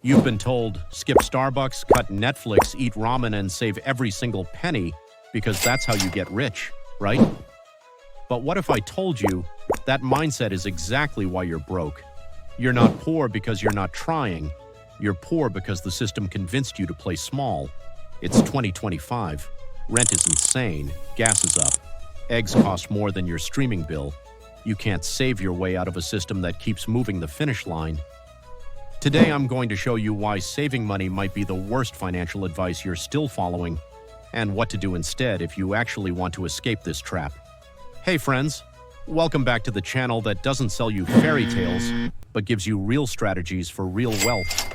You've been told, skip Starbucks, cut Netflix, eat ramen, and save every single penny because that's how you get rich, right? But what if I told you that mindset is exactly why you're broke? You're not poor because you're not trying. You're poor because the system convinced you to play small. It's 2025. Rent is insane. Gas is up. Eggs cost more than your streaming bill. You can't save your way out of a system that keeps moving the finish line. Today, I'm going to show you why saving money might be the worst financial advice you're still following, and what to do instead if you actually want to escape this trap. Hey friends, welcome back to the channel that doesn't sell you fairy tales, but gives you real strategies for real wealth.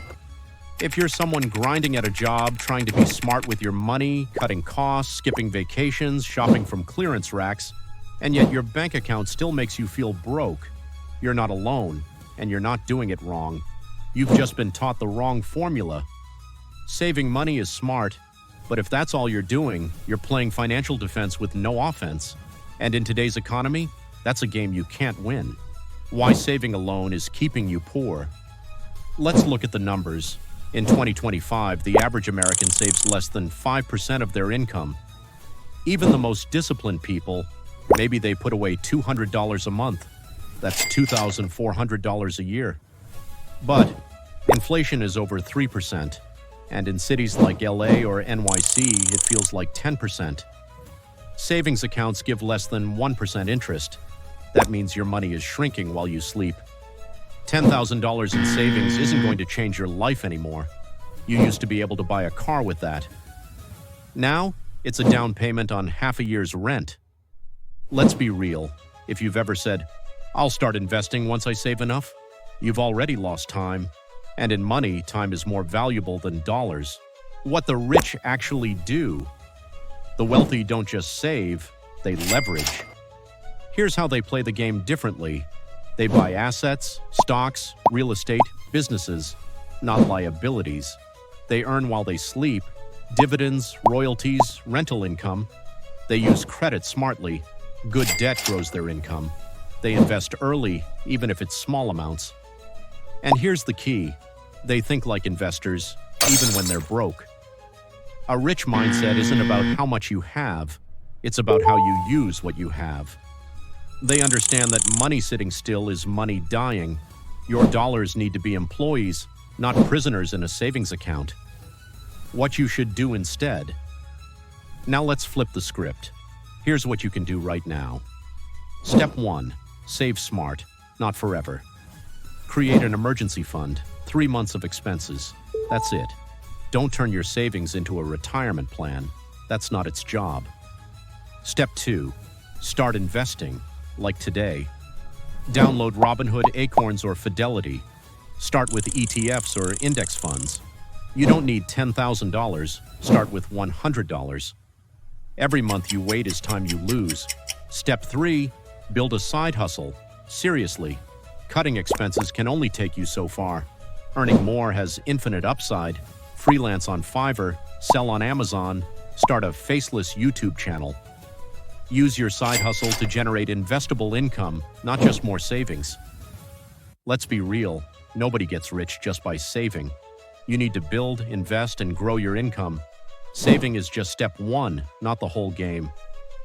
If you're someone grinding at a job, trying to be smart with your money, cutting costs, skipping vacations, shopping from clearance racks, and yet your bank account still makes you feel broke, you're not alone, and you're not doing it wrong. You've just been taught the wrong formula. Saving money is smart, but if that's all you're doing, you're playing financial defense with no offense. And in today's economy, that's a game you can't win. Why saving alone is keeping you poor. Let's look at the numbers. In 2025, the average American saves less than 5% of their income. Even the most disciplined people, maybe they put away $200 a month. That's $2,400 a year. But inflation is over 3%, and in cities like LA or NYC, it feels like 10%. Savings accounts give less than 1% interest. That means your money is shrinking while you sleep. $10,000 in savings isn't going to change your life anymore. You used to be able to buy a car with that. Now, it's a down payment on half a year's rent. Let's be real. If you've ever said, "I'll start investing once I save enough," you've already lost time. And in money, time is more valuable than dollars. What the rich actually do. The wealthy don't just save, they leverage. Here's how they play the game differently. They buy assets, stocks, real estate, businesses, not liabilities. They earn while they sleep, dividends, royalties, rental income. They use credit smartly. Good debt grows their income. They invest early, even if it's small amounts. And here's the key. They think like investors, even when they're broke. A rich mindset isn't about how much you have. It's about how you use what you have. They understand that money sitting still is money dying. Your dollars need to be employees, not prisoners in a savings account. What you should do instead. Now let's flip the script. Here's what you can do right now. Step 1. Save smart, not forever. Create an emergency fund, 3 months of expenses. That's it. Don't turn your savings into a retirement plan. That's not its job. Step 2. Start investing, like today. Download Robinhood, Acorns, or Fidelity. Start with ETFs or index funds. You don't need $10,000. Start with $100. Every month you wait is time you lose. Step 3. Build a side hustle. Seriously. Cutting expenses can only take you so far. Earning more has infinite upside. Freelance on Fiverr, sell on Amazon, start a faceless YouTube channel. Use your side hustle to generate investable income, not just more savings. Let's be real, nobody gets rich just by saving. You need to build, invest, and grow your income. Saving is just step 1, not the whole game.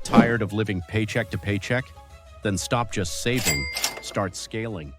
Tired of living paycheck to paycheck? Then stop just saving. Start scaling.